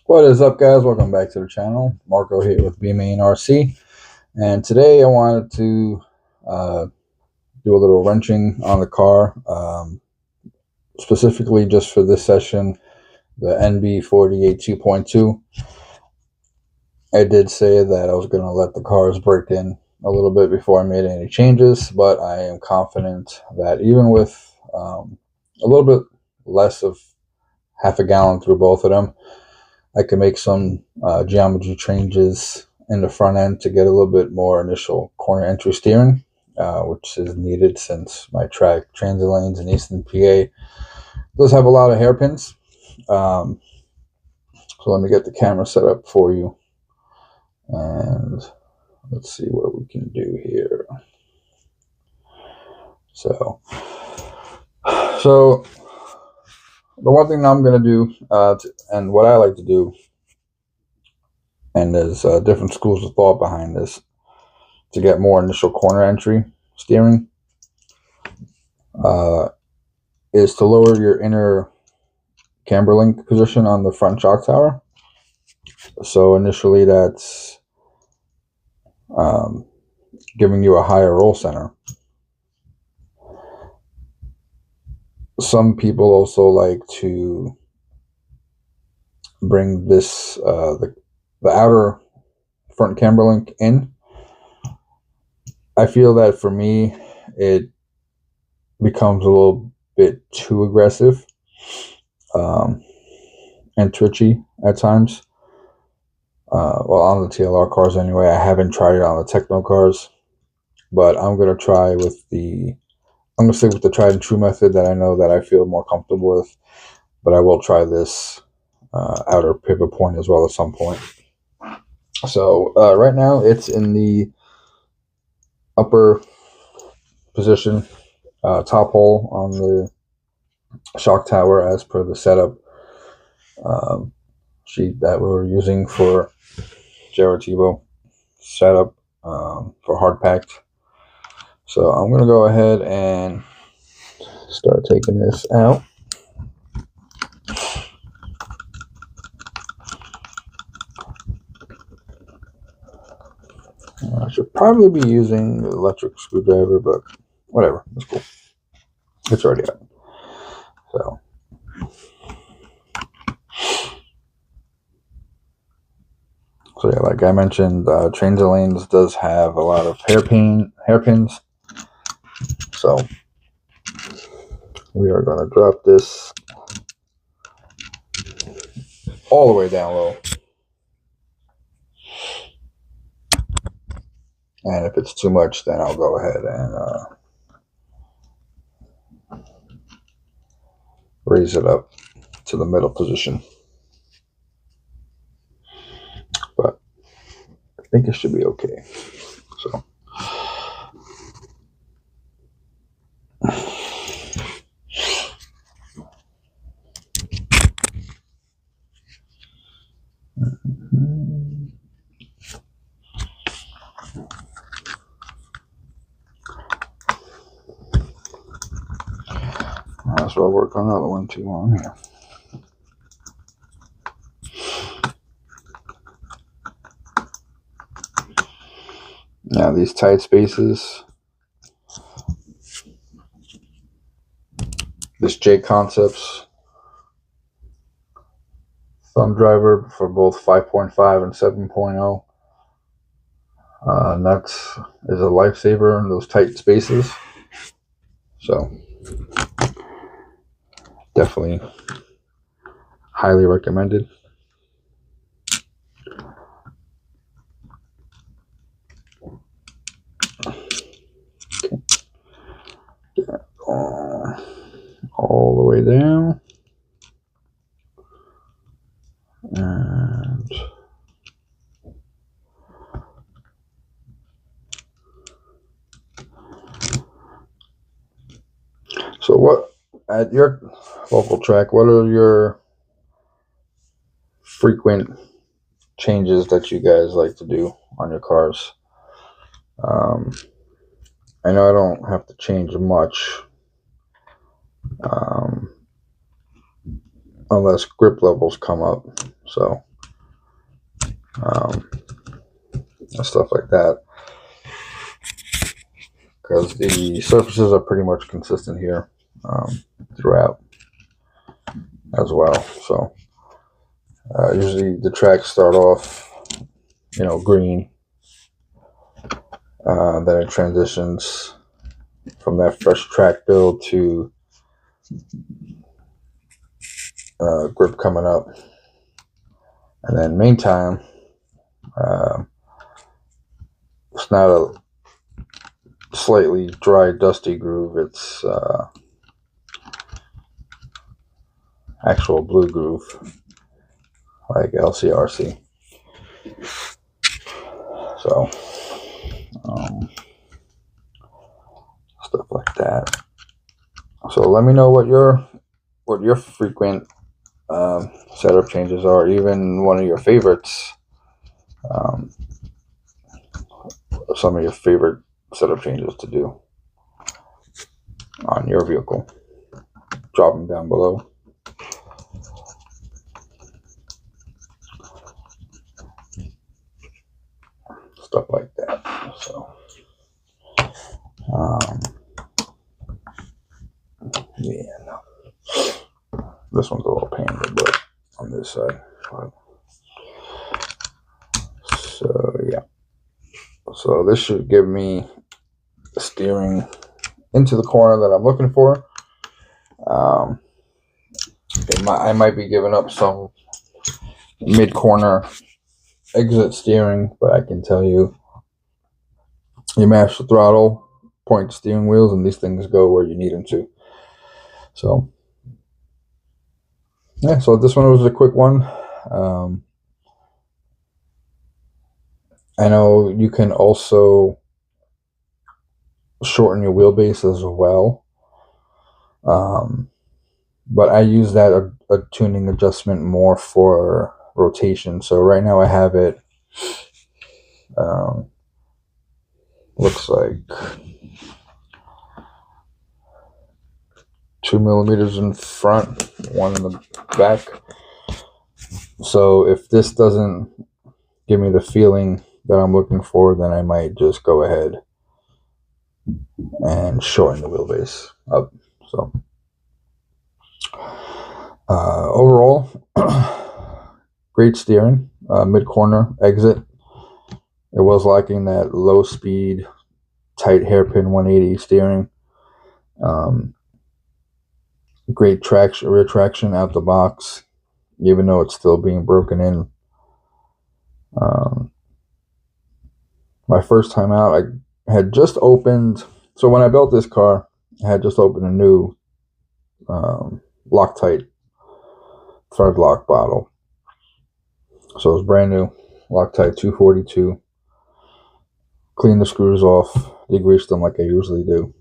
What is up, guys? Welcome back to the channel. Marco here with B-Main RC, and today I wanted to uh, do a little wrenching on the car, specifically just for this session, the NB48 2.2. I did say that I was going to let the cars break in a little bit before I made any changes, but I am confident that even with a little bit less of half a gallon through both of them, I can make some geometry changes in the front end to get a little bit more initial corner entry steering, which is needed since my track transit lanes in Eastern PA does have a lot of hairpins. So let me get the camera set up for you, and let's see what we can do here. So the one thing I'm going to do, and what I like to do, and there's different schools of thought behind this, to get more initial corner entry steering, is to lower your inner camber link position on the front shock tower. So initially that's giving you a higher roll center. Some people also like to bring this the outer front camber link in. I feel that for me it becomes a little bit too aggressive and twitchy at times. Well, on the TLR cars anyway. I haven't tried it on the Techno cars, but I'm going to stick with the tried and true method that I know that I feel more comfortable with, but I will try this outer pivot point as well at some point. So right now it's in the upper position, top hole on the shock tower as per the setup sheet that we were using for Gerativo setup for hard packed. So I'm going to go ahead and start taking this out. I should probably be using the electric screwdriver, but whatever, it's cool. It's already out. So yeah, like I mentioned, transit lanes does have a lot of hairpins. So we are going to drop this all the way down low. And if it's too much, then I'll go ahead and raise it up to the middle position. But I think it should be okay. So might as well work on another one too on here. Now these tight spaces, this J Concepts thumb driver for both 5.5 and 7.0 nuts is a lifesaver in those tight spaces. So definitely highly recommended. All the way down. And so what, at your local track, what are your frequent changes that you guys like to do on your cars? I know I don't have to change much. unless grip levels come up. So stuff like that, because the surfaces are pretty much consistent here throughout as well. So usually the tracks start off, green, then it transitions from that fresh track build to grip coming up, and then main time, it's not a slightly dry, dusty groove. It's actual blue groove, like LCRC. So stuff like that. So let me know what your frequent setup changes are, even one of your favorites. Some of your favorite setup changes to do on your vehicle. Drop them down below. Stuff like that. So yeah, no. This one's a little pain in the butt on this side. So yeah. So this should give me the steering into the corner that I'm looking for. I might be giving up some mid-corner exit steering, but I can tell you mash the throttle, point the steering wheels, and these things go where you need them to. So yeah, so this one was a quick one. I know you can also shorten your wheelbase as well, but I use that a tuning adjustment more for rotation. So right now I have it looks like 2 millimeters in front, 1 in the back. So if this doesn't give me the feeling that I'm looking for, then I might just go ahead and shorten the wheelbase up. So overall, great steering, mid-corner exit. It was lacking that low speed, tight hairpin 180 steering. Great traction, rear traction out the box, even though it's still being broken in. My first time out, I had just opened. So when I built this car, I had just opened a new Loctite thread lock bottle. So it was brand new, Loctite 242. Cleaned the screws off, degreased them like I usually do.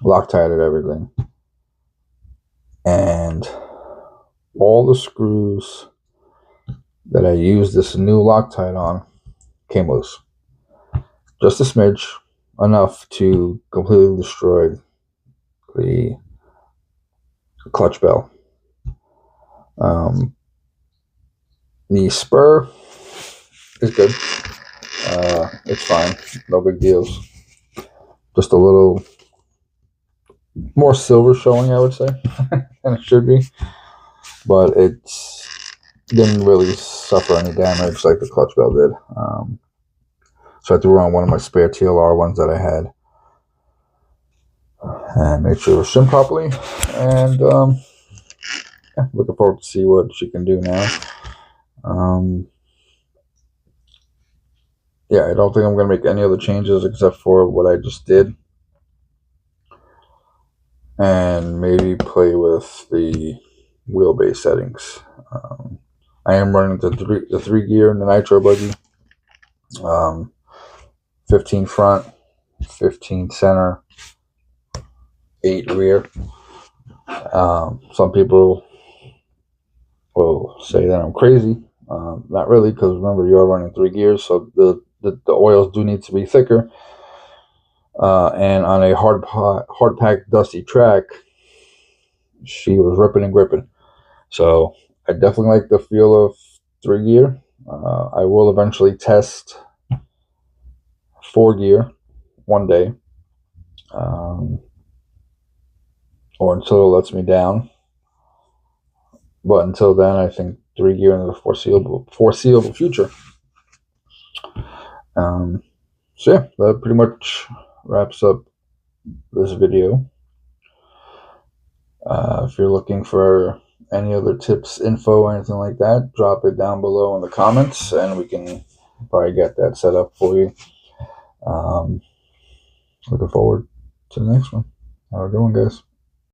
Loctited everything. And all the screws that I used this new Loctite on came loose. Just a smidge, enough to completely destroy the clutch bell. The spur is good. It's fine. No big deals. Just a little more silver showing, I would say, than it should be. But it didn't really suffer any damage like the clutch bell did. So I threw on one of my spare TLR ones that I had and made sure it was shimmed properly. And yeah, looking forward to see what she can do now. Yeah, I don't think I'm going to make any other changes except for what I just did. And maybe play with the wheelbase settings. I am running the 3 gear in the Nitro buggy. 15 front, 15 center, 8 rear. Some people will say that I'm crazy. Not really, because remember, you are running 3 gears, so the oils do need to be thicker. And on a hard packed, dusty track, she was ripping and gripping. So I definitely like the feel of 3 gear. I will eventually test 4 gear one day, or until it lets me down. But until then, I think 3 gear in the foreseeable future. So yeah, that pretty much wraps up this video. If you're looking for any other tips, info, anything like that, drop it down below in the comments, and we can probably get that set up for you. Looking forward to the next one. Have a good one, guys.